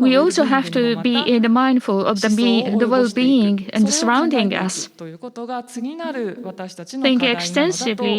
we also have to be mindful of the well-being and the surrounding us. Think extensively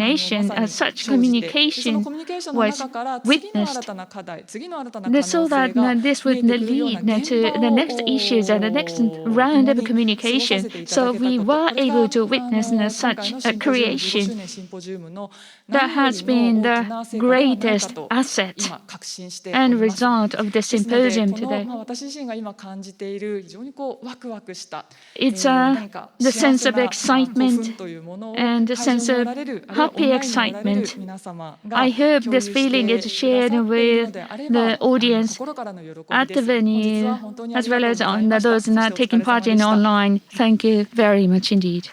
coordination, such 生じて、その communication コミュニケーションの was 中から次の新 witnessed. たな課題、次の新たな可能 So 性 that が this 見 would えてくるような lead 現 to 場 the next issues and the next を round 共 of に過ごさ communication. せていただ So けた we こと、 were これ able が to witness 今 such 回の a シンポジウム、15 creation 周年シンポジウムの that 何よ has りも been 大 the きな成果ではないか greatest と asset 今確信してお and ります。 result of the ですので、 symposium この today. 私自身が今感じている非常にワクワクした It's 何か the 幸 sense せ of な興 excitement 奮というものを and the 会場 sense にお of られるあるいはオン happy ラインにおられる excitement. 皆様が I hope 共有 this して feeling is くだ shared さっているの with であれ the ば audience 心からの喜び at で the す。本日は venue 本当にあ as りが well とう as ござい on ました。 those そして not お疲 taking れ様 part で in した。 online. Thank you very much indeed.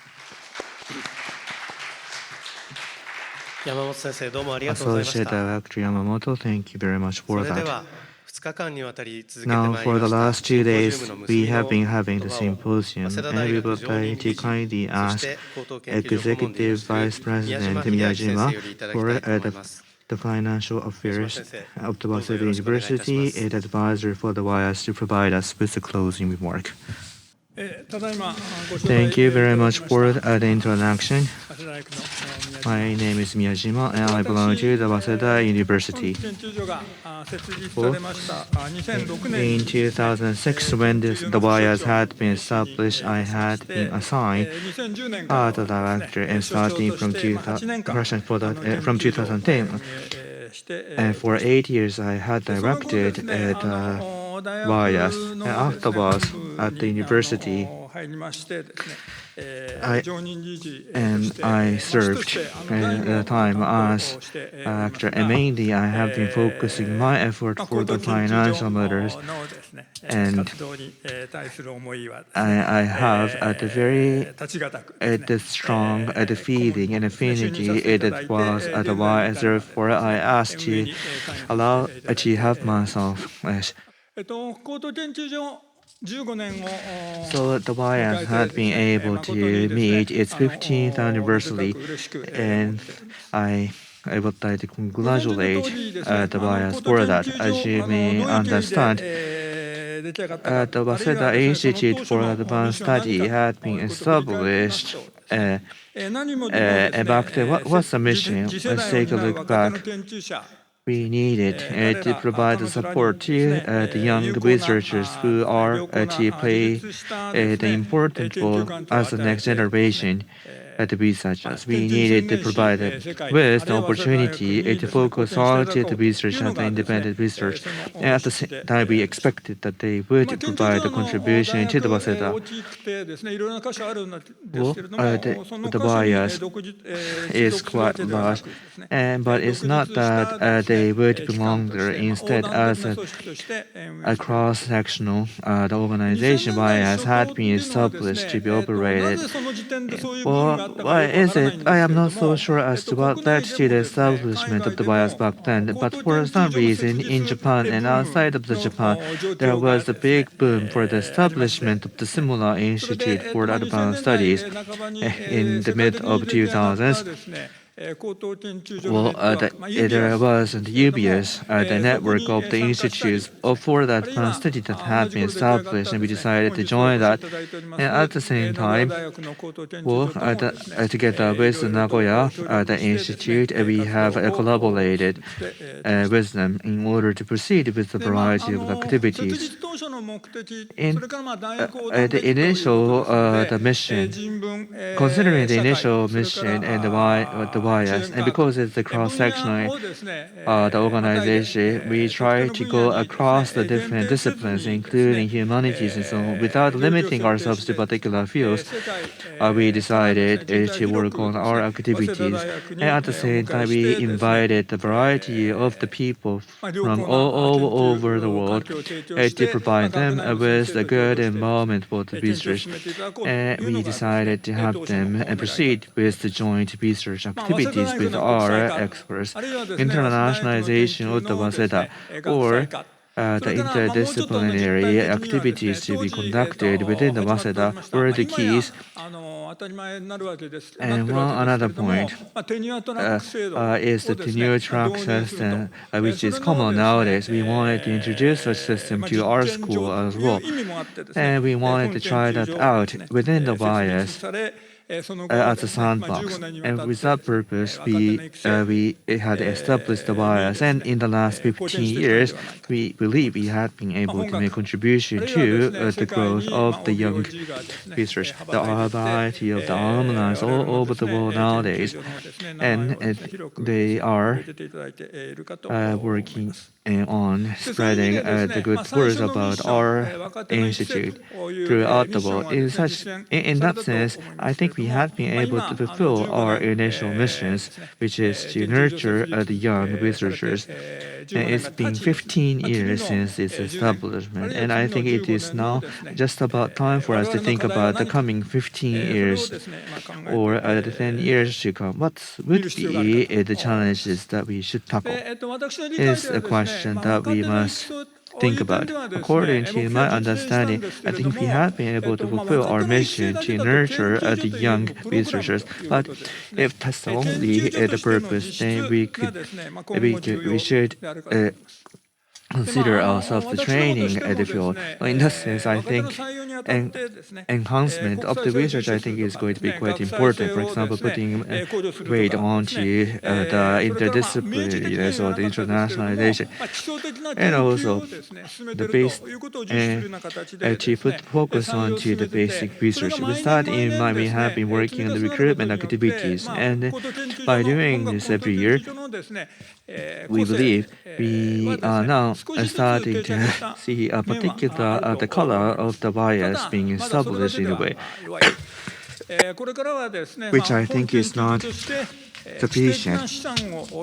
山本先生、どうもありがとうございまし Associate た。 Director Yamamoto, thank you very much そ for れで that. は2日間にわたり続けて Now, まいり for ま the した last シン 2 ポジウ days, ムの結 we びの have been having 言 the 葉を symposium, 早稲田 and 大 we 学 would 常任 like 理 to 事 kindly そし ask て高等研究所顧問でいらっ Executive しゃる Vice 宮島 President 秀明先 MIYAJIMA 生よりいただき for たいと思います。 the financial 宮島 affairs 先生、 of the どうぞよ Waseda ろしくお願いいたしま University す。 and advisor for the WIAS to provide us with the closing remark. ただいまご招待 Thank you い very ただ much きま for した the introduction. 早稲田大学の My 宮 name is Miyajima, and I 島 belong to the 私 Waseda University. 研究所が設立されました2006年 In に 2006, when the WIAS had been established, I had been assigned 2010年から the は director, で and すね所長 starting と from して8年間 from 2010, して and for 8 years I had その後で directed すね at 大 WIAS, 学 and のですね afterwards 本部 at the に university, 入りましてですね I- 常任理事と and して I とし served て at the time as actor, and mainly I have been focusing my effort まあ for 高 the 等研究 financial 所 matters, のですね and 活動に対する思いはです I ね have at the very 立ち堅くですね the strong the feeling and 顧問にですね就任さ affinity せていただい it て was 現 at 在 the に why 至るまで therefore I asked 運営 to に関与 allow させていただい to て have myself as 高等研究所15年を so the YAS had been able to meet its 15th anniversary, and I would like to congratulate the YAS for that. As you may understand, the Waseda Institute for Advanced Study had been established. Back then, what was the mission? Let's take a look back. We needed to provide the support to the young researchers who are to play the important role as the next generation the researchers. We needed to provide them with the opportunity to focus on the research and the independent research. And at the same time, we expected that they would provide a contribution to the Waseda. Well, the bias is quite large, but it's not that they would belong there. Instead, as a cross-sectional the organization bias had been established to be operated. Well, why is it? I am not so sure as to what led to the establishment of the bias back then, but for some reason in Japan and outside of the Japan, there was a big boom for the establishment of the similar institute for advanced studies in the mid of 2000s. Well, there was the UBS, the network of the institutes for the advanced study that had been established, and we decided to join that. And at the same time, well, together with Nagoya, the institute, we have collaborated with them in order to proceed with a variety of activities. In the initial the mission, considering the initial mission and the bias, and because it's the cross-sectional the organization, we try to go across the different disciplines, including humanities and so on, without limiting ourselves to particular fields. We decided to work on our activities, and at the same time, we invited a variety of the people from all over the world to provide them with a good environment for the research. And we decided to have them proceed with the joint research activities with our experts. Internationalization of the Waseda, or the interdisciplinary activities to be conducted within the Waseda were the keys. And one another point is the tenure track system, which is common nowadays. We wanted to introduce such system to our school as well, and we wanted to try that out within the bias. as a sandbox. And with that purpose, we had established the WIAS. And in the last 15 years, we believe we had been able to make contribution to the growth of the young research. There are a variety of the alumni all over the world nowadays, and they are working on spreading the good words about our institute throughout the world. In that sense, I think we have been able to fulfill our initial missions, which is to nurture the young researchers. And it's been 15 years since its establishment, and I think it is now just about time for us to think about the coming 15 years or the 10 years to come. What would be the challenges that we should tackle? Is a question that we must think about. According to my understanding, I think we have been able to fulfill our mission to nurture the young researchers. But if that's only the purpose, then we should consider ourselves the training at the field. In that sense, I think enhancement of the research, I think, is going to be quite important. For example, putting weight onto the interdisciplinariness or the internationalization, and also the base to put focus onto the basic research. With that in mind, we have been working on the recruitment activities, and by doing this every year, we believe we are now starting to see a particular the color of the bias being established in a way, which I think is not sufficient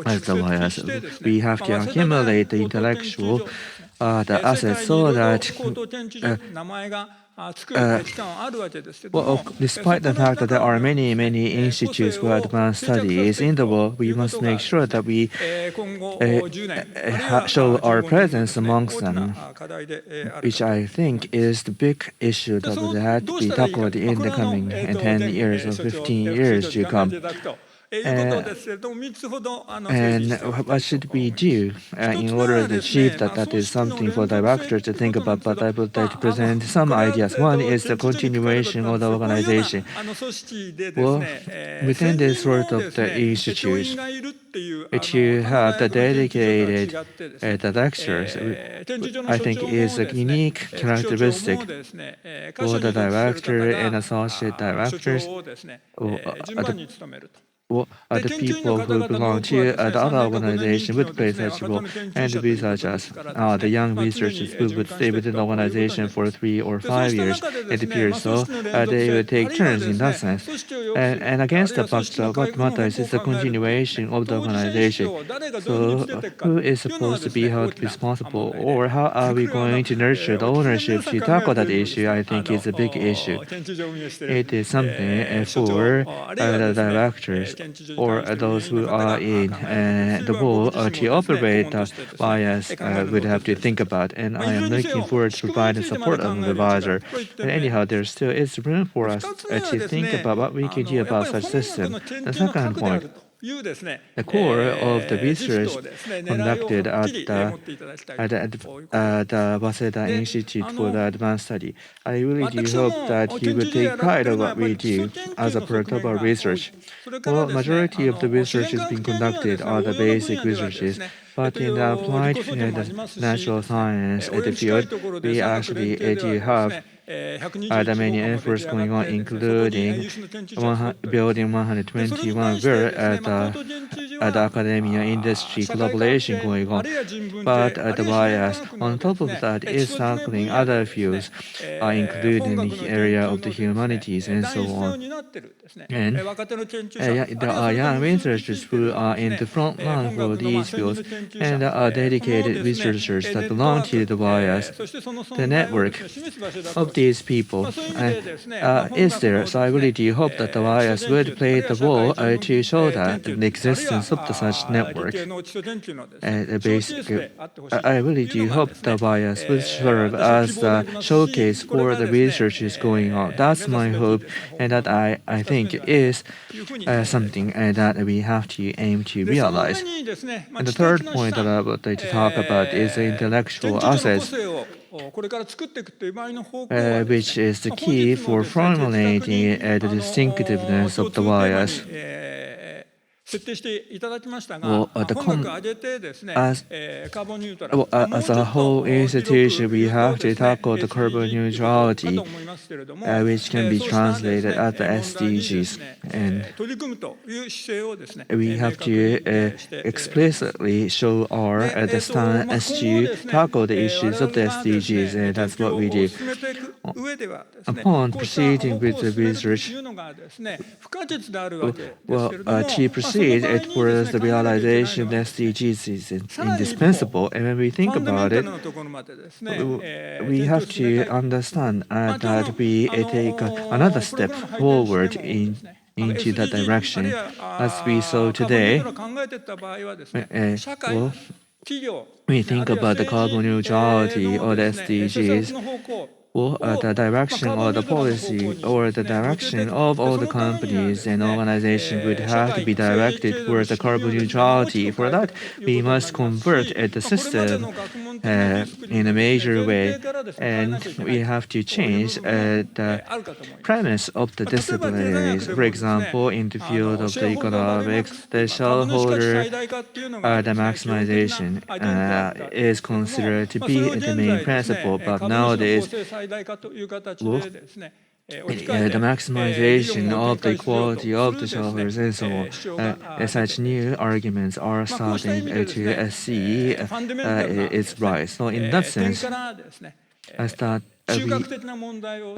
as the bias. We have to accumulate the intellectual the assets so that despite the fact that there are many institutes for advanced studies in the world, we must make sure that we show our presence amongst them, which I think is the big issue that will have to be tackled in the coming 10 years or 15 years to come. And what should we do in order to achieve that? That is something for directors to think about, but I would like to present some ideas. One is the continuation of the organization. Well, within this sort of the institute, to have the dedicated the lectures, I think is a unique characteristic for the director and associate directors, or the people who belong to the other organization would play such a role, and the researchers, the young researchers who would stay within the organization for 3 or 5 years, it appears so, they would take turns in that sense. And against the backdrop, what matters is the continuation of the organization. So who is supposed to be held responsible, or how are we going to nurture the ownership to tackle that issue? I think is a big issue. It is something for the directors or those who are in the role to operate bias would have to think about. And I am looking forward to providing support of the advisor. And anyhow, there still is room for us to think about what we can do about such system. The second point, the core of the research conducted at the Waseda Institute for the Advanced Study. I really do hope that you will take pride of what we do as a part of our research. Well, majority of the research is being conducted are the basic researches, but in the applied the natural science the field, we actually do have the many efforts going on, including building 121, where the academia industry collaboration going on. But the bias on top of that is tackling other fields, including the area of the humanities and so on. And there are young researchers who are in the front line for these fields, and are dedicated researchers that belong to the bias. The network of these people is there. So I really do hope that the bias would play the role to show that the existence of such network. I really do hope the bias will serve as a showcase for the research going on. That's my hope, and that I think is something that we have to aim to realize. And the third point that I would like to talk about is the intellectual assets. which is the key for formulating the distinctiveness of the WIAS. Well, as a whole institution, we have to tackle the carbon neutrality, which can be translated as the SDGs. And we have to explicitly show our stance to tackle the issues of the SDGs, and that's what we do. Upon proceeding with the research, to proceed towards the realization of the SDGs is indispensable. And when we think about it, we have to understand that we take another step forward into that direction. As we saw today, we think about the carbon neutrality or the SDGs. The direction or the policy or the direction of all the companies and organizations would have to be directed towards the carbon neutrality. For that, we must convert the system in a major way, and we have to change the premise of the disciplinaries. For example, in the field of the economics, the shareholder the maximization is considered to be the main principle, but nowadays the maximization of the equality of the shareholders and so on. Such new arguments are starting to see its rise. So in that sense,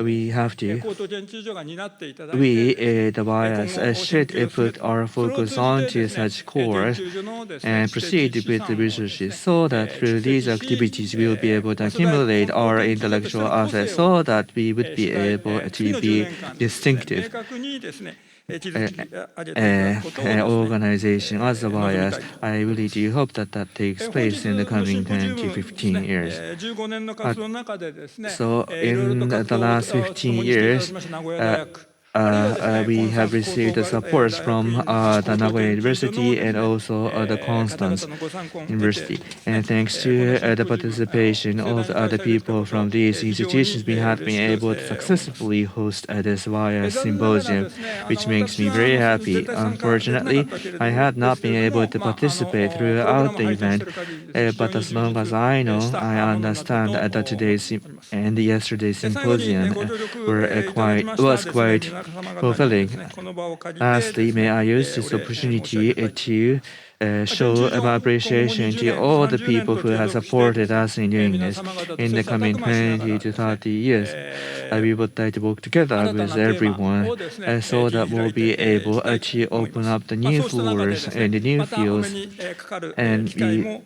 we have to, the WIAS, should put our focus onto such cores and proceed with the researches so that through these activities we will be able to accumulate our intellectual assets so that we would be able to be distinctive organization as a WIAS. I really do hope that that takes place in the coming 10 to 15 years. So in the last 15 years, we have received the support from the Nagoya University and also the Constance University. And thanks to the participation of the people from these institutions, we have been able to successfully host this WIAS Symposium, which makes me very happy. Unfortunately, I had not been able to participate throughout the event, but as long as I know, I understand that today's and yesterday's symposium was quite fulfilling. Lastly, may I use this opportunity to show my appreciation to all the people who have supported us in doing this. In the coming 20 to 30 years, we would like to work together with everyone so that we'll be able to open up the new floors and the new fields, and we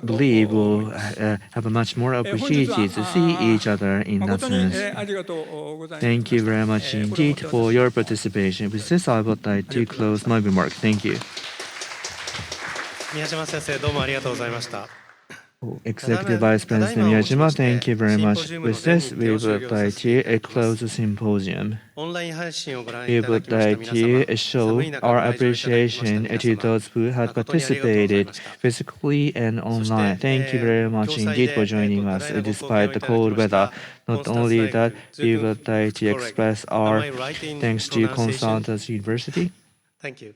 believe we'll have a much more opportunity to see each other in that sense. Thank you very much indeed for your participation. With this, I would like to close my remark. Thank you. Executive Vice President Miyajima, thank you very much. With this, we would like to close the symposium. We would like to show our appreciation to those who have participated physically and online. Thank you very much indeed for joining us despite the cold weather. Not only that, we would like to express our thanks to Constance University. Thank you.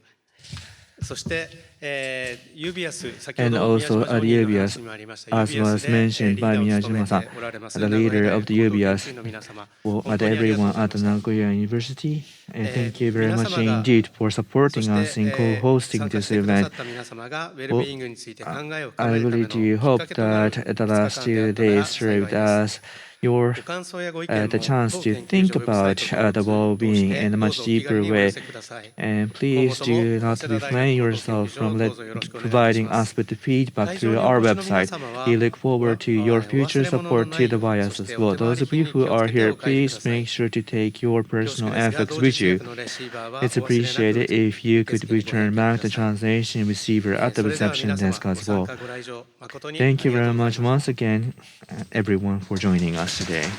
And also at UBS, as was mentioned by Miyajima-san, the leader of the UBS, at everyone at Nagoya University. And thank you very much indeed for supporting us in co-hosting this event. I really do hope that the last 2 days served as the chance to think about the well-being in a much deeper way. And please do not refrain yourself from providing us with the feedback through our website. We look forward to your future support to the WIAS as well. Those of you who are here, please make sure to take your personal effects with you. It's appreciated if you could return back the translation receiver at the reception desk as well. Thank you very much once again, everyone, for joining us today.